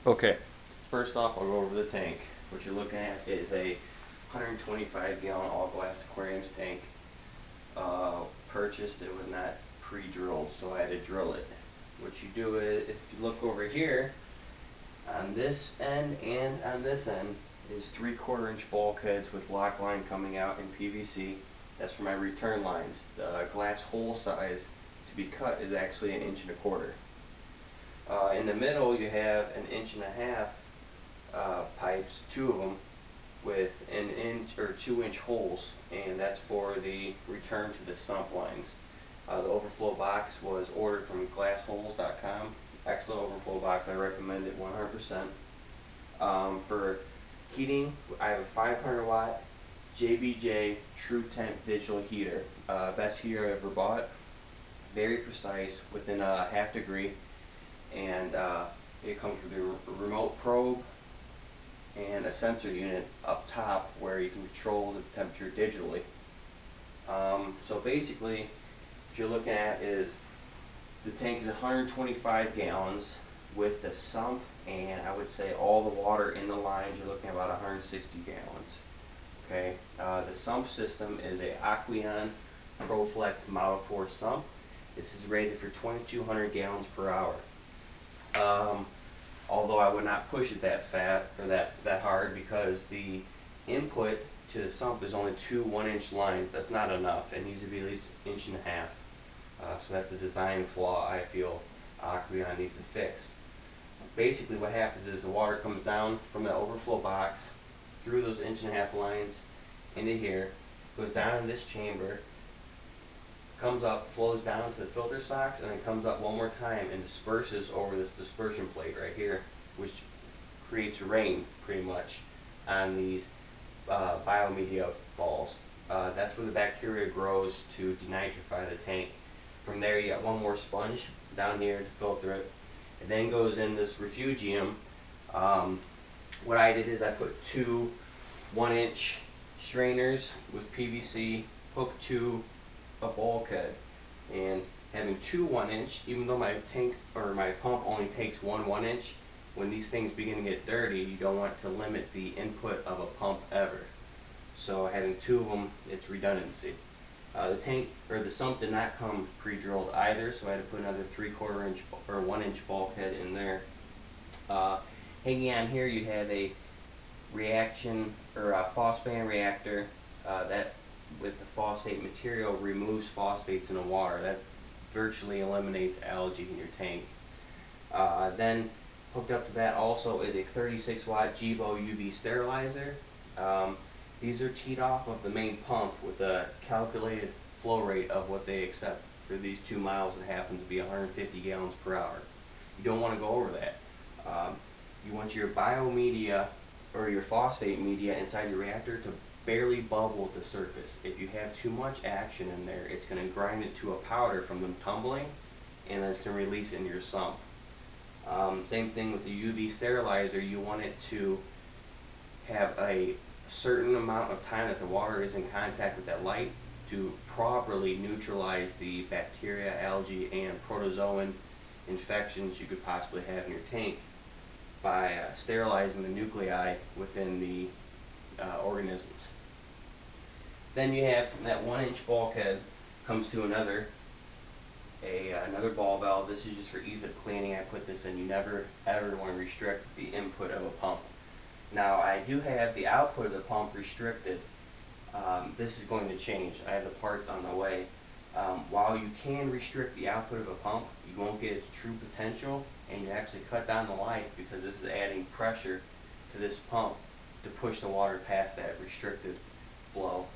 Okay, first off I'll go over the tank. What you're looking at is a 125 gallon all glass aquariums tank. Purchased, it was not pre-drilled, so I had to drill it. What you do is, if you look over here, on this end and on this end is 3/4 inch bulkheads with lock line coming out in PVC. That's for my return lines. The glass hole size to be cut is actually 1.25 inches. In the middle you have 1.5 inch pipes, two of them, with 1 inch or 2 inch holes, and that's for the return to the sump lines. The overflow box was ordered from glassholes.com. Excellent overflow box, I recommend it 100%. For heating, I have a 500 watt JBJ True Temp digital heater. Best heater I ever bought. Very precise, within a half degree, and it comes with a remote probe and a sensor unit up top where you can control the temperature digitally. So basically, what you're looking at is the tank is 125 gallons with the sump, and I would say all the water in the lines, you're looking at about 160 gallons. Okay, the sump system is a Aqueon ProFlex Model 4 sump. This is rated for 2,200 gallons per hour. Although I would not push it that fat or that hard, because the input to the sump is only two 1 inch lines. That's not enough. It needs to be at least 1.5 inches. So that's a design flaw I feel Aqueon needs to fix. Basically what happens is the water comes down from the overflow box through those 1.5 inch lines into here, goes down in this chamber, comes up, flows down to the filter socks, and then comes up one more time and disperses over this dispersion plate right here, which creates rain pretty much on these biomedia balls. That's where the bacteria grows to denitrify the tank. From there you got one more sponge down here to filter it. It then goes in this refugium. What I did is I put two 1 inch strainers with PVC hooked to a bulkhead, and having two 1 inch, even though my tank or my pump only takes one 1 inch, when these things begin to get dirty, you don't want to limit the input of a pump ever. So having two of them, it's redundancy. The tank or the sump did not come pre-drilled either, so I had to put another 3/4 inch or 1 inch bulkhead in there. Hanging on here, you have a reaction or a phosphate reactor that, with the phosphate material, removes phosphates in the water. That virtually eliminates algae in your tank. Then hooked up to that also is a 36 watt Jibo UV sterilizer. These are teed off of the main pump with a calculated flow rate of what they accept for these 2 miles that happen to be 150 gallons per hour. You don't want to go over that. You want your biomedia or your phosphate media inside your reactor to barely bubble at the surface. If you have too much action in there, it's going to grind it to a powder from them tumbling, and then it's going to release into your sump. Same thing with the UV sterilizer. You want it to have a certain amount of time that the water is in contact with that light to properly neutralize the bacteria, algae, and protozoan infections you could possibly have in your tank by sterilizing the nuclei within the organisms. Then you have, from that 1 inch bulkhead comes to another ball valve. This is just for ease of cleaning. I put this in. You never ever want to restrict the input of a pump. Now I do have the output of the pump restricted. This is going to change. I have the parts on the way. While you can restrict the output of a pump, you won't get its true potential, and you actually cut down the life, because this is adding pressure to this pump to push the water past that restricted flow.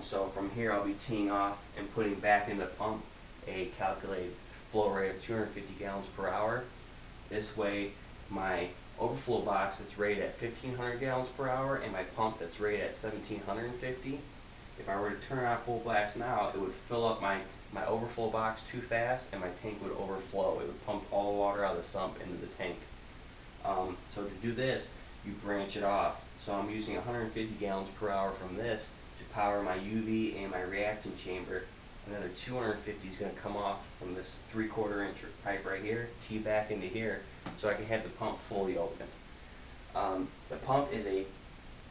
So from here I'll be teeing off and putting back in the pump a calculated flow rate of 250 gallons per hour. This way my overflow box that's rated at 1,500 gallons per hour and my pump that's rated at 1,750, if I were to turn on full blast now, it would fill up my overflow box too fast, and my tank would overflow. It would pump all the water out of the sump into the tank. So to do this, you branch it off. So I'm using 150 gallons per hour from this to power my UV and my reaction chamber. Another 250 is going to come off from this 3/4 inch pipe right here, tee back into here, so I can have the pump fully open. The pump is a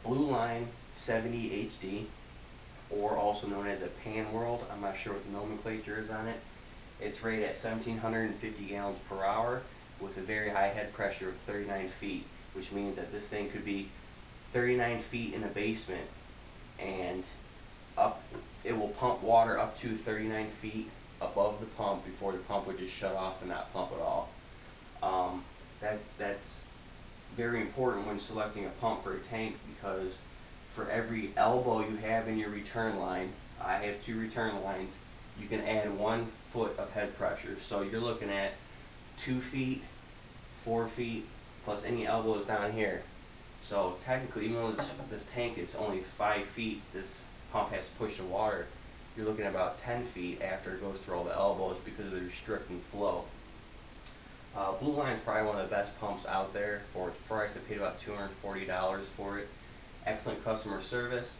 blueline 70 HD, or also known as a Pan World. I'm not sure what the nomenclature is on it. It's rated at 1,750 gallons per hour with a very high head pressure of 39 feet, which means that this thing could be 39 feet in a basement and up. It will pump water up to 39 feet above the pump before the pump would just shut off and not pump at all. That's very important when selecting a pump for a tank, because for every elbow you have in your return line, I have 2 return lines, you can add 1 foot of head pressure. So you're looking at 2 feet, 4 feet, plus any elbows down here. So technically, even though this tank is only 5 feet, this pump has to push the water, you're looking at about 10 feet after it goes through all the elbows because of the restricting flow. Blueline is probably one of the best pumps out there for its price. I paid about $240 for it. Excellent customer service.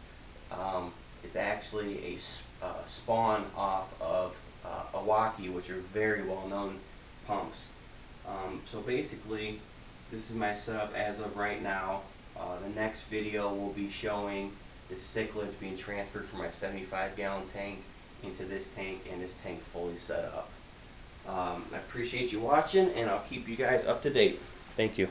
It's actually a spawn off of Awaki, which are very well-known pumps. So basically, this is my setup as of right now. The next video will be showing the cichlids being transferred from my 75-gallon tank into this tank, and this tank fully set up. I appreciate you watching, and I'll keep you guys up to date. Thank you.